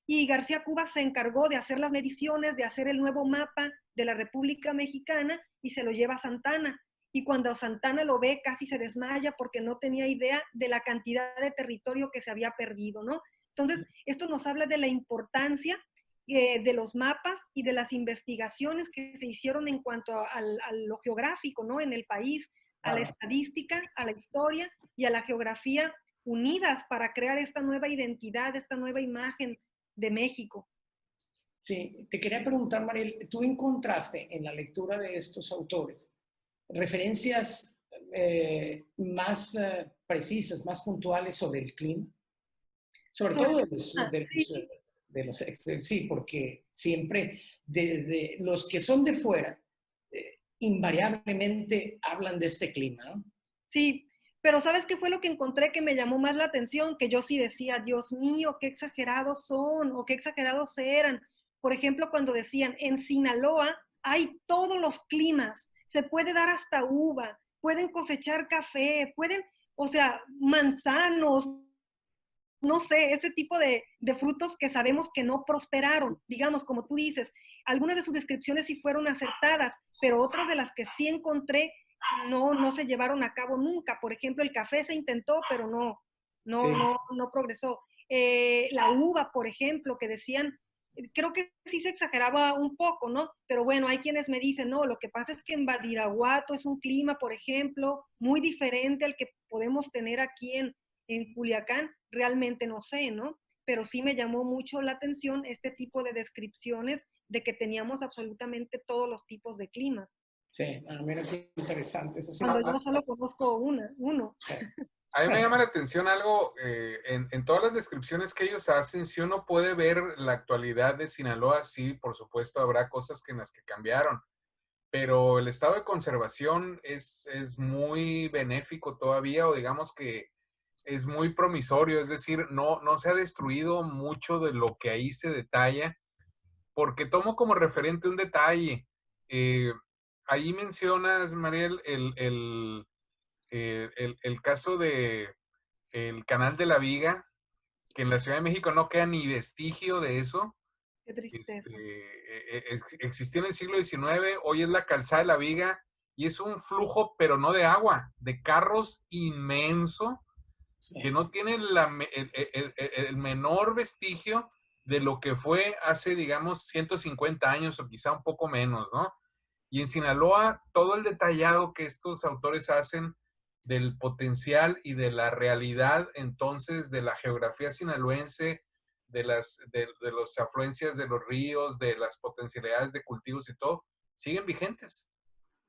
Y García Cubas se encargó de hacer las mediciones, de hacer el nuevo mapa de la República Mexicana y se lo lleva a Santana. Y cuando Santana lo ve, casi se desmaya porque no tenía idea de la cantidad de territorio que se había perdido, ¿no? Entonces, esto nos habla de la importancia de los mapas y de las investigaciones que se hicieron en cuanto a lo geográfico, ¿no? En el país, a la estadística, a la historia y a la geografía unidas para crear esta nueva identidad, esta nueva imagen de México. Sí, te quería preguntar, Mariel, ¿tú encontraste en la lectura de estos autores referencias más precisas, más puntuales sobre el clima? Sobre todo sí, porque siempre desde los que son de fuera, invariablemente hablan de este clima, ¿no? Sí, pero ¿sabes qué fue lo que encontré que me llamó más la atención? Que yo sí decía, Dios mío, qué exagerados son o qué exagerados eran. Por ejemplo, cuando decían, en Sinaloa hay todos los climas, se puede dar hasta uva, pueden cosechar café, pueden, o sea, manzanos, no sé, ese tipo de frutos que sabemos que no prosperaron, digamos, como tú dices. Algunas de sus descripciones sí fueron acertadas, pero otras de las que sí encontré no se llevaron a cabo nunca. Por ejemplo, el café se intentó, pero Sí. no progresó. La uva, por ejemplo, que decían, creo que sí se exageraba un poco, ¿no? Pero bueno, hay quienes me dicen, no, lo que pasa es que en Badiraguato es un clima, por ejemplo, muy diferente al que podemos tener aquí en Culiacán. Realmente no sé, ¿no? Pero sí me llamó mucho la atención este tipo de descripciones de que teníamos absolutamente todos los tipos de climas. Sí, mira qué interesante. Eso sí. Cuando yo solo conozco uno. Sí. A mí me llama la atención algo, en todas las descripciones que ellos hacen, si uno puede ver la actualidad de Sinaloa, sí, por supuesto habrá cosas en las que cambiaron, pero el estado de conservación es muy benéfico todavía, o digamos que es muy promisorio, es decir, no se ha destruido mucho de lo que ahí se detalla, porque tomo como referente un detalle. Ahí mencionas, Mariel, el caso de el Canal de la Viga, que en la Ciudad de México no queda ni vestigio de eso. Qué tristeza. Existió en el siglo XIX, hoy es la calzada de la Viga y es un flujo, pero no de agua, de carros inmenso, Sí. que no tiene el menor vestigio de lo que fue hace, digamos, 150 años o quizá un poco menos, ¿no? Y en Sinaloa, todo el detallado que estos autores hacen del potencial y de la realidad entonces de la geografía sinaloense, de las afluencias de los ríos, de las potencialidades de cultivos y todo, siguen vigentes.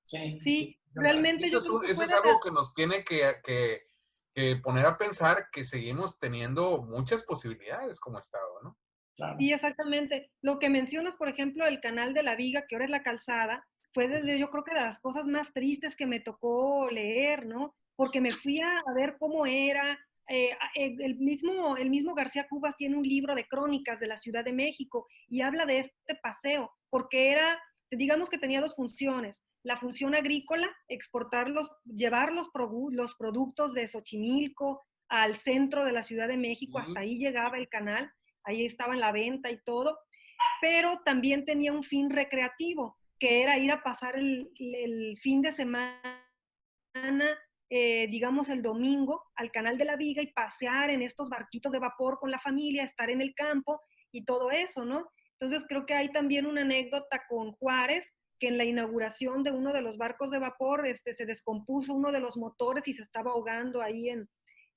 Sí, Sí, sí. realmente yo creo que Eso fue es algo que nos tiene que poner a pensar que seguimos teniendo muchas posibilidades como Estado, ¿no? Claro. Sí, exactamente. Lo que mencionas, por ejemplo, el canal de la Viga, que ahora es la calzada, fue yo creo que de las cosas más tristes que me tocó leer, ¿no? Porque me fui a ver cómo era. El mismo García Cubas tiene un libro de crónicas de la Ciudad de México y habla de este paseo, porque era, digamos que tenía dos funciones. La función agrícola, llevar los productos de Xochimilco al centro de la Ciudad de México, hasta ahí llegaba el canal, ahí estaba en la venta y todo, pero también tenía un fin recreativo, que era ir a pasar el fin de semana, digamos el domingo, al Canal de la Viga y pasear en estos barquitos de vapor con la familia, estar en el campo y todo eso, ¿no? Entonces creo que hay también una anécdota con Juárez, que en la inauguración de uno de los barcos de vapor se descompuso uno de los motores y se estaba ahogando ahí en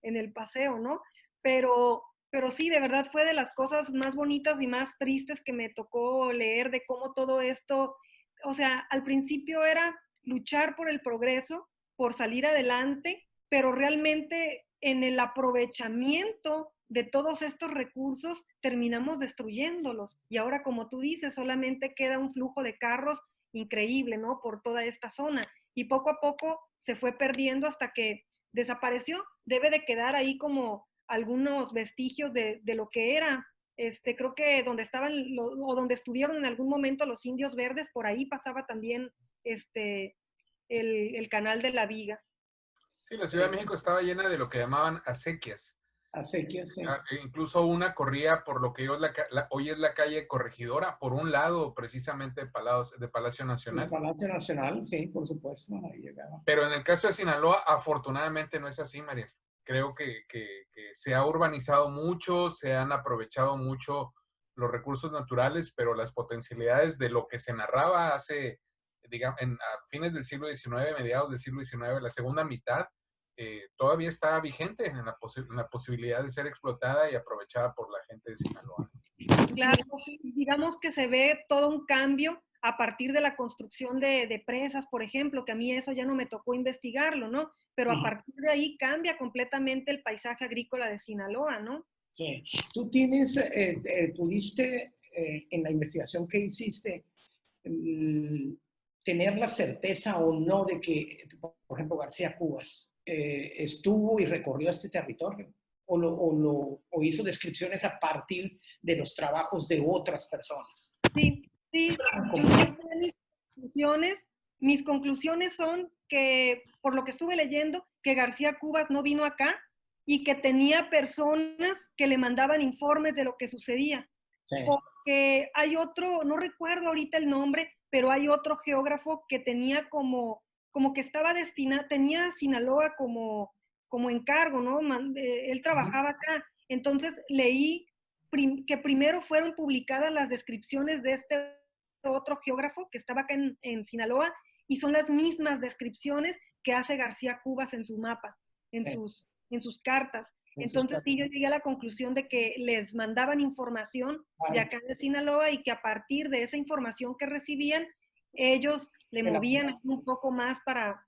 el paseo, ¿no? Pero sí, de verdad fue de las cosas más bonitas y más tristes que me tocó leer de cómo todo esto, o sea, al principio era luchar por el progreso, por salir adelante, pero realmente en el aprovechamiento de todos estos recursos terminamos destruyéndolos. Y ahora, como tú dices, solamente queda un flujo de carros increíble, ¿no? Por toda esta zona. Y poco a poco se fue perdiendo hasta que desapareció. Debe de quedar ahí como algunos vestigios de lo que era. Creo que donde estaban o donde estuvieron en algún momento los indios verdes, por ahí pasaba también el canal de la Viga. Sí, la Ciudad de México estaba llena de lo que llamaban acequias. Acequias, sí. Incluso una corría por lo que hoy es la calle Corregidora, por un lado precisamente de Palacio Nacional. El Palacio Nacional, sí, por supuesto, ahí llegaba. Pero en el caso de Sinaloa, afortunadamente no es así, María. Creo que se ha urbanizado mucho, se han aprovechado mucho los recursos naturales, pero las potencialidades de lo que se narraba hace, digamos, a fines del siglo XIX, mediados del siglo XIX, la segunda mitad, todavía está vigente en la posibilidad de ser explotada y aprovechada por la gente de Sinaloa. Claro, digamos que se ve todo un cambio a partir de la construcción de presas, por ejemplo, que a mí eso ya no me tocó investigarlo, ¿no? Pero a partir de ahí cambia completamente el paisaje agrícola de Sinaloa, ¿no? Sí. Tú pudiste, en la investigación que hiciste, tener la certeza o no de que, por ejemplo, García Cubas estuvo y recorrió este territorio o hizo descripciones a partir de los trabajos de otras personas. Sí, yo mis conclusiones son que, por lo que estuve leyendo, que García Cubas no vino acá y que tenía personas que le mandaban informes de lo que sucedía. Sí. Porque hay otro, no recuerdo ahorita el nombre, pero hay otro geógrafo que tenía como que estaba destinado, tenía Sinaloa como encargo, ¿no? Él trabajaba acá. Entonces leí que primero fueron publicadas las descripciones de este otro geógrafo que estaba acá en Sinaloa y son las mismas descripciones que hace García Cubas en su mapa, en sus cartas. Entonces sí, yo llegué a la conclusión de que les mandaban información de acá de Sinaloa y que a partir de esa información que recibían, ellos le movían un poco más para...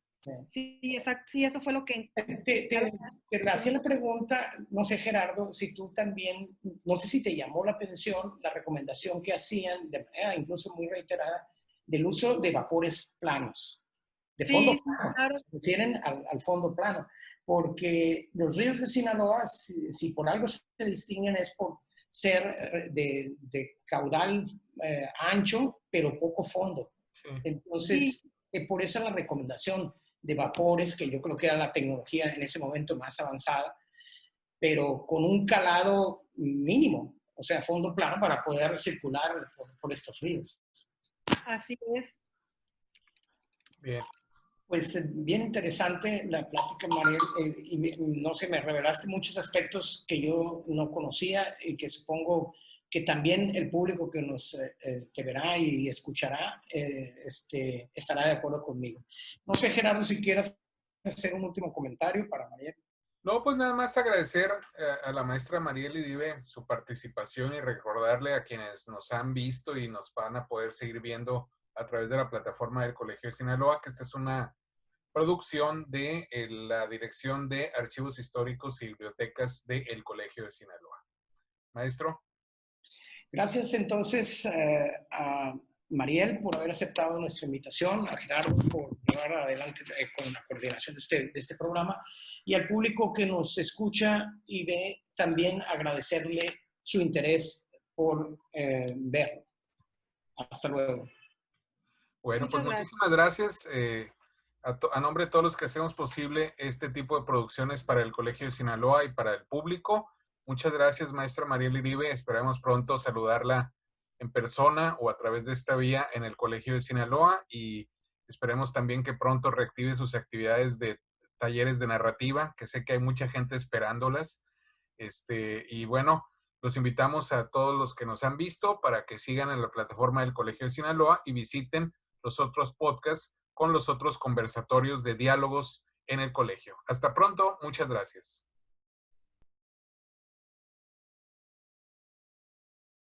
Sí, exacto, sí, eso fue lo que... Te hacía la pregunta, no sé, Gerardo, si tú también, no sé si te llamó la atención la recomendación que hacían, de manera incluso muy reiterada, del uso de vapores planos, de fondo plano, claro. Se refieren al fondo plano, porque los ríos de Sinaloa, si por algo se distinguen, es por ser de caudal ancho, pero poco fondo. Entonces, por eso la recomendación de vapores, que yo creo que era la tecnología en ese momento más avanzada, pero con un calado mínimo, o sea, fondo plano para poder circular por estos ríos. Así es. Bien. Pues bien interesante la plática, Mariel, y no sé, me revelaste muchos aspectos que yo no conocía y que supongo que también el público que nos que verá y escuchará estará de acuerdo conmigo. No sé, Gerardo, si quieras hacer un último comentario para Mariel. No, pues nada más agradecer a la maestra Mariel Iribe su participación y recordarle a quienes nos han visto y nos van a poder seguir viendo a través de la plataforma del Colegio de Sinaloa, que esta es una producción de la Dirección de Archivos Históricos y Bibliotecas del Colegio de Sinaloa. Maestro. Gracias entonces a Mariel por haber aceptado nuestra invitación, a Gerardo por llevar adelante con la coordinación de este programa y al público que nos escucha y ve, también agradecerle su interés por verlo. Hasta luego. Bueno, pues muchísimas gracias. A nombre de todos los que hacemos posible este tipo de producciones para el Colegio de Sinaloa y para el público. Muchas gracias, maestra Mariel Iribe. Esperamos pronto saludarla en persona o a través de esta vía en el Colegio de Sinaloa y esperemos también que pronto reactive sus actividades de talleres de narrativa, que sé que hay mucha gente esperándolas. Y bueno, Los invitamos a todos los que nos han visto para que sigan en la plataforma del Colegio de Sinaloa y visiten los otros podcasts con los otros conversatorios de diálogos en el colegio. Hasta pronto, muchas gracias.